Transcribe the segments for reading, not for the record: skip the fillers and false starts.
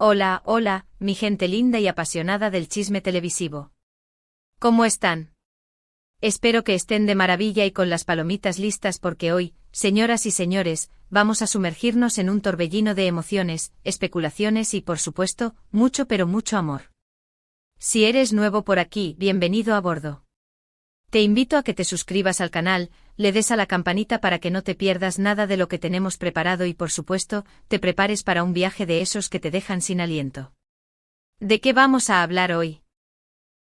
Hola, hola, mi gente linda y apasionada del chisme televisivo. ¿Cómo están? Espero que estén de maravilla y con las palomitas listas porque hoy, señoras y señores, vamos a sumergirnos en un torbellino de emociones, especulaciones y, por supuesto, mucho pero mucho amor. Si eres nuevo por aquí, bienvenido a bordo. Te invito a que te suscribas al canal, le des a la campanita para que no te pierdas nada de lo que tenemos preparado y por supuesto, te prepares para un viaje de esos que te dejan sin aliento. ¿De qué vamos a hablar hoy?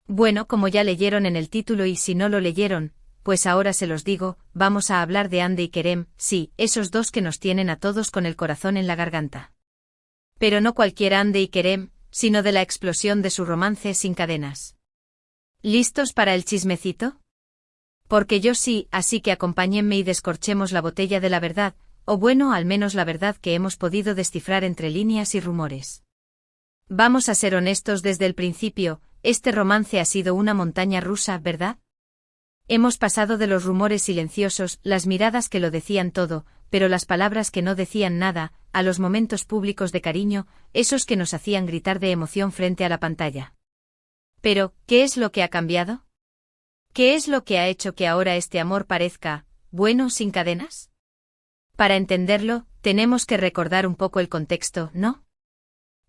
Bueno, como ya leyeron en el título y si no lo leyeron, pues ahora se los digo, vamos a hablar de Hande y Kerem, sí, esos dos que nos tienen a todos con el corazón en la garganta. Pero no cualquier Hande y Kerem, sino de la explosión de su romance sin cadenas. ¿Listos para el chismecito? Porque yo sí, así que acompáñenme y descorchemos la botella de la verdad, o bueno, al menos la verdad que hemos podido descifrar entre líneas y rumores. Vamos a ser honestos desde el principio, este romance ha sido una montaña rusa, ¿verdad? Hemos pasado de los rumores silenciosos, las miradas que lo decían todo, pero las palabras que no decían nada, a los momentos públicos de cariño, esos que nos hacían gritar de emoción frente a la pantalla. Pero, ¿qué es lo que ha cambiado? ¿Qué es lo que ha hecho que ahora este amor parezca, bueno, sin cadenas? Para entenderlo, tenemos que recordar un poco el contexto, ¿no?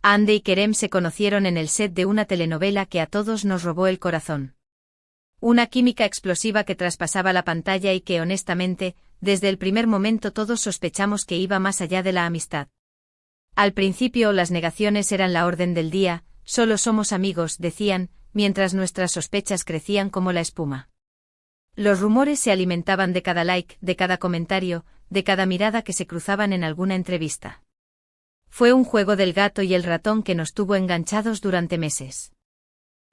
Hande y Kerem se conocieron en el set de una telenovela que a todos nos robó el corazón. Una química explosiva que traspasaba la pantalla y que honestamente, desde el primer momento todos sospechamos que iba más allá de la amistad. Al principio las negaciones eran la orden del día, solo somos amigos, decían, mientras nuestras sospechas crecían como la espuma. Los rumores se alimentaban de cada like, de cada comentario, de cada mirada que se cruzaban en alguna entrevista. Fue un juego del gato y el ratón que nos tuvo enganchados durante meses.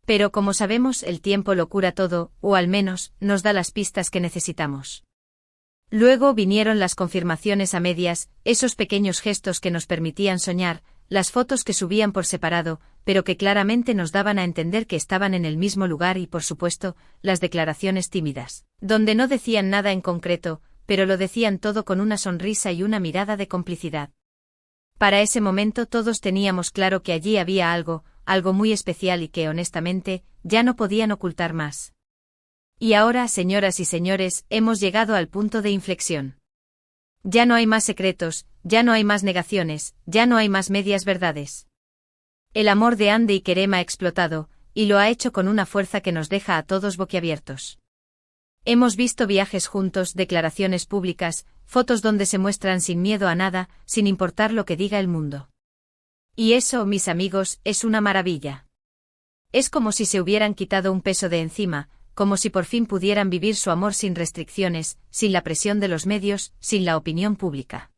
Pero como sabemos, el tiempo lo cura todo, o al menos, nos da las pistas que necesitamos. Luego vinieron las confirmaciones a medias, esos pequeños gestos que nos permitían soñar, las fotos que subían por separado, pero que claramente nos daban a entender que estaban en el mismo lugar y, por supuesto, las declaraciones tímidas, donde no decían nada en concreto, pero lo decían todo con una sonrisa y una mirada de complicidad. Para ese momento todos teníamos claro que allí había algo muy especial y que, honestamente, ya no podían ocultar más. Y ahora, señoras y señores, hemos llegado al punto de inflexión. Ya no hay más secretos, ya no hay más negaciones, ya no hay más medias verdades. El amor de Hande y Kerem ha explotado, y lo ha hecho con una fuerza que nos deja a todos boquiabiertos. Hemos visto viajes juntos, declaraciones públicas, fotos donde se muestran sin miedo a nada, sin importar lo que diga el mundo. Y eso, mis amigos, es una maravilla. Es como si se hubieran quitado un peso de encima, como si por fin pudieran vivir su amor sin restricciones, sin la presión de los medios, sin la opinión pública.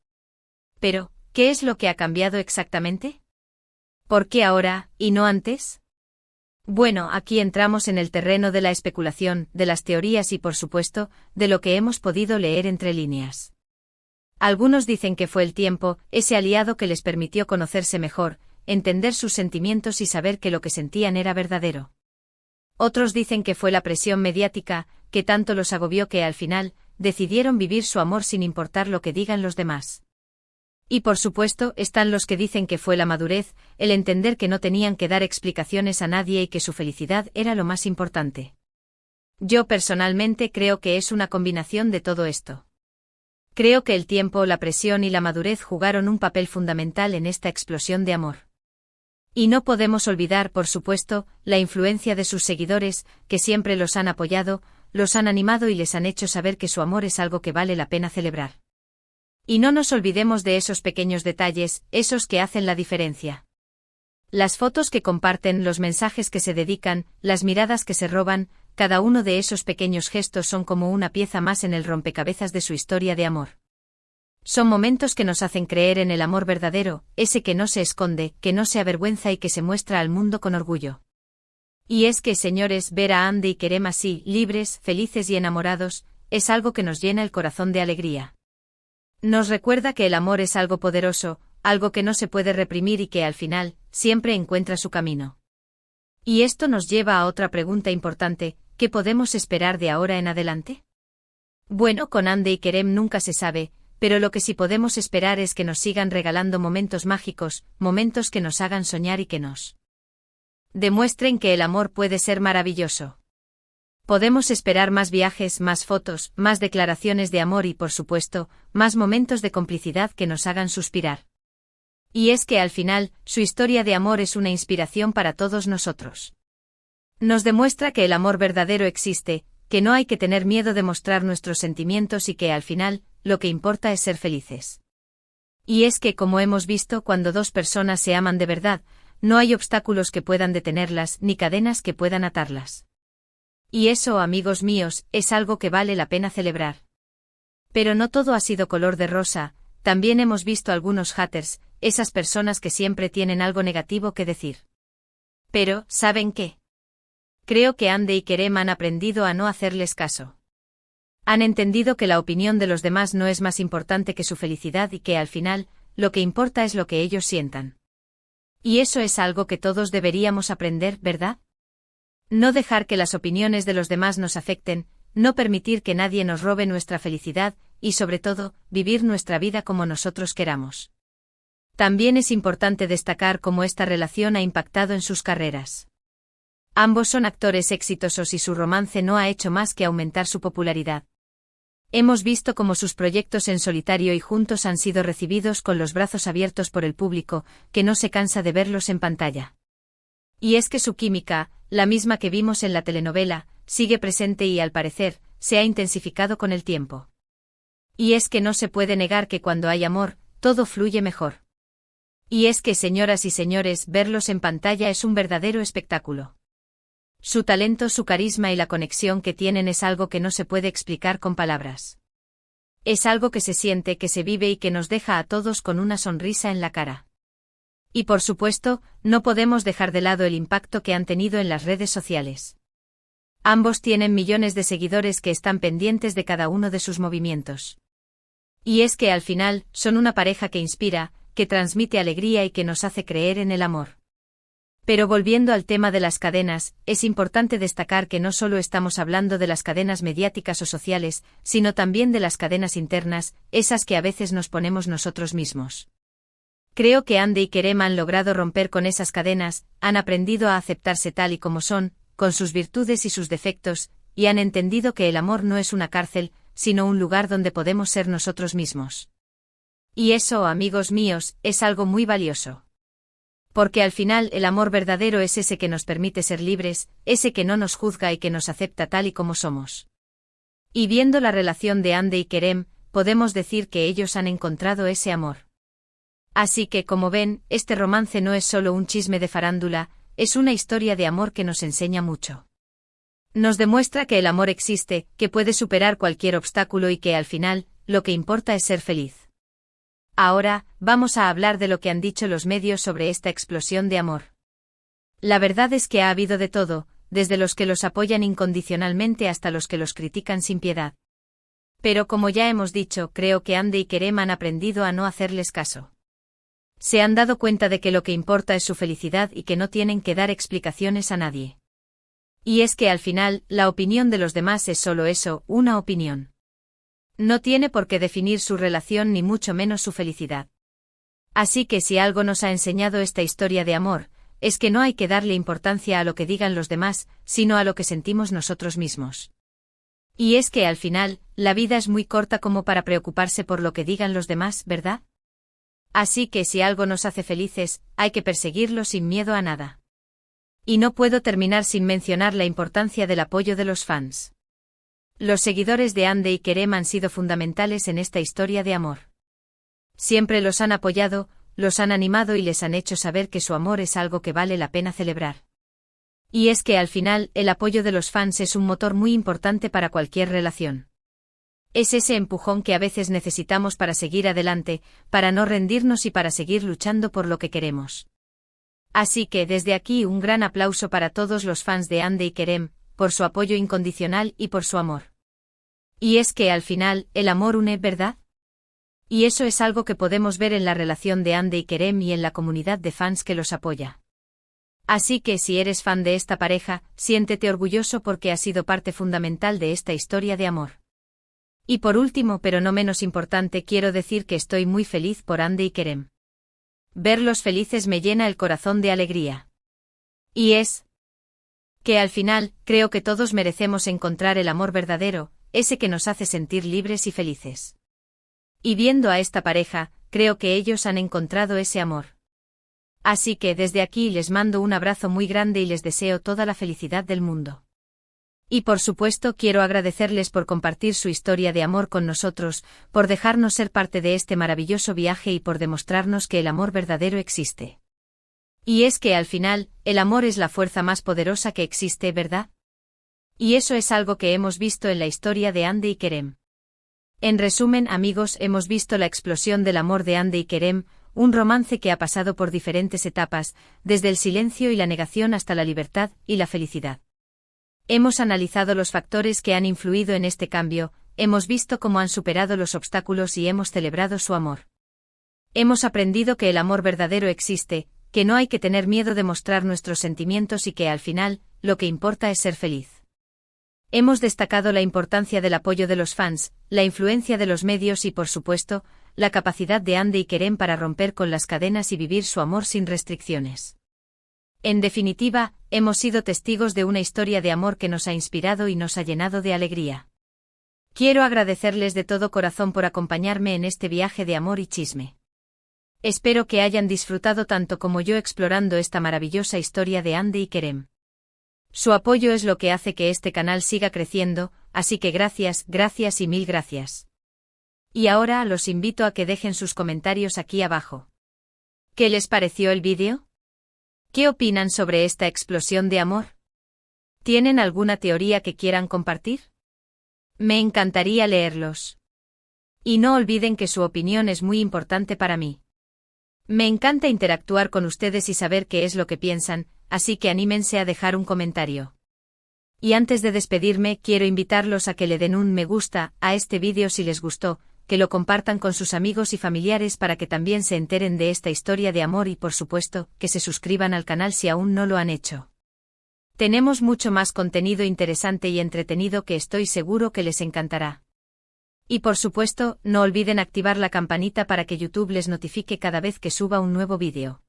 Pero, ¿qué es lo que ha cambiado exactamente? ¿Por qué ahora, y no antes? Bueno, aquí entramos en el terreno de la especulación, de las teorías y, por supuesto, de lo que hemos podido leer entre líneas. Algunos dicen que fue el tiempo, ese aliado que les permitió conocerse mejor, entender sus sentimientos y saber que lo que sentían era verdadero. Otros dicen que fue la presión mediática, que tanto los agobió que al final, decidieron vivir su amor sin importar lo que digan los demás. Y por supuesto, están los que dicen que fue la madurez, el entender que no tenían que dar explicaciones a nadie y que su felicidad era lo más importante. Yo personalmente creo que es una combinación de todo esto. Creo que el tiempo, la presión y la madurez jugaron un papel fundamental en esta explosión de amor. Y no podemos olvidar, por supuesto, la influencia de sus seguidores, que siempre los han apoyado, los han animado y les han hecho saber que su amor es algo que vale la pena celebrar. Y no nos olvidemos de esos pequeños detalles, esos que hacen la diferencia. Las fotos que comparten, los mensajes que se dedican, las miradas que se roban, cada uno de esos pequeños gestos son como una pieza más en el rompecabezas de su historia de amor. Son momentos que nos hacen creer en el amor verdadero, ese que no se esconde, que no se avergüenza y que se muestra al mundo con orgullo. Y es que, señores, ver a Hande y Kerem así, libres, felices y enamorados, es algo que nos llena el corazón de alegría. Nos recuerda que el amor es algo poderoso, algo que no se puede reprimir y que al final, siempre encuentra su camino. Y esto nos lleva a otra pregunta importante, ¿qué podemos esperar de ahora en adelante? Bueno, con Hande y Kerem nunca se sabe, pero lo que sí podemos esperar es que nos sigan regalando momentos mágicos, momentos que nos hagan soñar y que nos demuestren que el amor puede ser maravilloso. Podemos esperar más viajes, más fotos, más declaraciones de amor y, por supuesto, más momentos de complicidad que nos hagan suspirar. Y es que al final, su historia de amor es una inspiración para todos nosotros. Nos demuestra que el amor verdadero existe, que no hay que tener miedo de mostrar nuestros sentimientos y que al final, lo que importa es ser felices. Y es que, como hemos visto, cuando dos personas se aman de verdad, no hay obstáculos que puedan detenerlas ni cadenas que puedan atarlas. Y eso, amigos míos, es algo que vale la pena celebrar. Pero no todo ha sido color de rosa, también hemos visto algunos haters, esas personas que siempre tienen algo negativo que decir. Pero, ¿saben qué? Creo que Ande y Kerem han aprendido a no hacerles caso. Han entendido que la opinión de los demás no es más importante que su felicidad y que al final, lo que importa es lo que ellos sientan. Y eso es algo que todos deberíamos aprender, ¿verdad? No dejar que las opiniones de los demás nos afecten, no permitir que nadie nos robe nuestra felicidad y, sobre todo, vivir nuestra vida como nosotros queramos. También es importante destacar cómo esta relación ha impactado en sus carreras. Ambos son actores exitosos y su romance no ha hecho más que aumentar su popularidad. Hemos visto cómo sus proyectos en solitario y juntos han sido recibidos con los brazos abiertos por el público, que no se cansa de verlos en pantalla. Y es que su química, la misma que vimos en la telenovela, sigue presente y al parecer, se ha intensificado con el tiempo. Y es que no se puede negar que cuando hay amor, todo fluye mejor. Y es que, señoras y señores, verlos en pantalla es un verdadero espectáculo. Su talento, su carisma y la conexión que tienen es algo que no se puede explicar con palabras. Es algo que se siente, que se vive y que nos deja a todos con una sonrisa en la cara. Y por supuesto, no podemos dejar de lado el impacto que han tenido en las redes sociales. Ambos tienen millones de seguidores que están pendientes de cada uno de sus movimientos. Y es que al final, son una pareja que inspira, que transmite alegría y que nos hace creer en el amor. Pero volviendo al tema de las cadenas, es importante destacar que no solo estamos hablando de las cadenas mediáticas o sociales, sino también de las cadenas internas, esas que a veces nos ponemos nosotros mismos. Creo que Ande y Kerem han logrado romper con esas cadenas, han aprendido a aceptarse tal y como son, con sus virtudes y sus defectos, y han entendido que el amor no es una cárcel, sino un lugar donde podemos ser nosotros mismos. Y eso, amigos míos, es algo muy valioso. Porque al final el amor verdadero es ese que nos permite ser libres, ese que no nos juzga y que nos acepta tal y como somos. Y viendo la relación de Ande y Kerem, podemos decir que ellos han encontrado ese amor. Así que, como ven, este romance no es solo un chisme de farándula, es una historia de amor que nos enseña mucho. Nos demuestra que el amor existe, que puede superar cualquier obstáculo y que al final, lo que importa es ser feliz. Ahora, vamos a hablar de lo que han dicho los medios sobre esta explosión de amor. La verdad es que ha habido de todo, desde los que los apoyan incondicionalmente hasta los que los critican sin piedad. Pero como ya hemos dicho, creo que Ande y Kerem han aprendido a no hacerles caso. Se han dado cuenta de que lo que importa es su felicidad y que no tienen que dar explicaciones a nadie. Y es que al final, la opinión de los demás es solo eso, una opinión. No tiene por qué definir su relación ni mucho menos su felicidad. Así que si algo nos ha enseñado esta historia de amor, es que no hay que darle importancia a lo que digan los demás, sino a lo que sentimos nosotros mismos. Y es que al final, la vida es muy corta como para preocuparse por lo que digan los demás, ¿verdad? Así que si algo nos hace felices, hay que perseguirlo sin miedo a nada. Y no puedo terminar sin mencionar la importancia del apoyo de los fans. Los seguidores de Ande y Kerem han sido fundamentales en esta historia de amor. Siempre los han apoyado, los han animado y les han hecho saber que su amor es algo que vale la pena celebrar. Y es que al final, el apoyo de los fans es un motor muy importante para cualquier relación. Es ese empujón que a veces necesitamos para seguir adelante, para no rendirnos y para seguir luchando por lo que queremos. Así que desde aquí un gran aplauso para todos los fans de Ande y Kerem, por su apoyo incondicional y por su amor. Y es que al final, el amor une, ¿verdad? Y eso es algo que podemos ver en la relación de Ande y Kerem y en la comunidad de fans que los apoya. Así que si eres fan de esta pareja, siéntete orgulloso porque has sido parte fundamental de esta historia de amor. Y por último, pero no menos importante, quiero decir que estoy muy feliz por Andy y Kerem. Verlos felices me llena el corazón de alegría. Y es que al final, creo que todos merecemos encontrar el amor verdadero, ese que nos hace sentir libres y felices. Y viendo a esta pareja, creo que ellos han encontrado ese amor. Así que desde aquí les mando un abrazo muy grande y les deseo toda la felicidad del mundo. Y por supuesto quiero agradecerles por compartir su historia de amor con nosotros, por dejarnos ser parte de este maravilloso viaje y por demostrarnos que el amor verdadero existe. Y es que al final, el amor es la fuerza más poderosa que existe, ¿verdad? Y eso es algo que hemos visto en la historia de Andy y Kerem. En resumen, amigos, hemos visto la explosión del amor de Andy y Kerem, un romance que ha pasado por diferentes etapas, desde el silencio y la negación hasta la libertad y la felicidad. Hemos analizado los factores que han influido en este cambio, hemos visto cómo han superado los obstáculos y hemos celebrado su amor. Hemos aprendido que el amor verdadero existe, que no hay que tener miedo de mostrar nuestros sentimientos y que al final, lo que importa es ser feliz. Hemos destacado la importancia del apoyo de los fans, la influencia de los medios y por supuesto, la capacidad de Andy y Kerem para romper con las cadenas y vivir su amor sin restricciones. En definitiva, hemos sido testigos de una historia de amor que nos ha inspirado y nos ha llenado de alegría. Quiero agradecerles de todo corazón por acompañarme en este viaje de amor y chisme. Espero que hayan disfrutado tanto como yo explorando esta maravillosa historia de Andy y Kerem. Su apoyo es lo que hace que este canal siga creciendo, así que gracias, gracias y mil gracias. Y ahora los invito a que dejen sus comentarios aquí abajo. ¿Qué les pareció el vídeo? ¿Qué opinan sobre esta explosión de amor? ¿Tienen alguna teoría que quieran compartir? Me encantaría leerlos. Y no olviden que su opinión es muy importante para mí. Me encanta interactuar con ustedes y saber qué es lo que piensan, así que anímense a dejar un comentario. Y antes de despedirme, quiero invitarlos a que le den un me gusta a este vídeo si les gustó, que lo compartan con sus amigos y familiares para que también se enteren de esta historia de amor y por supuesto, que se suscriban al canal si aún no lo han hecho. Tenemos mucho más contenido interesante y entretenido que estoy seguro que les encantará. Y por supuesto, no olviden activar la campanita para que YouTube les notifique cada vez que suba un nuevo vídeo.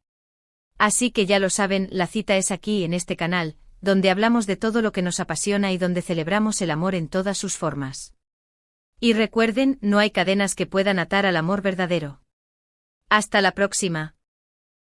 Así que ya lo saben, la cita es aquí en este canal, donde hablamos de todo lo que nos apasiona y donde celebramos el amor en todas sus formas. Y recuerden, no hay cadenas que puedan atar al amor verdadero. Hasta la próxima.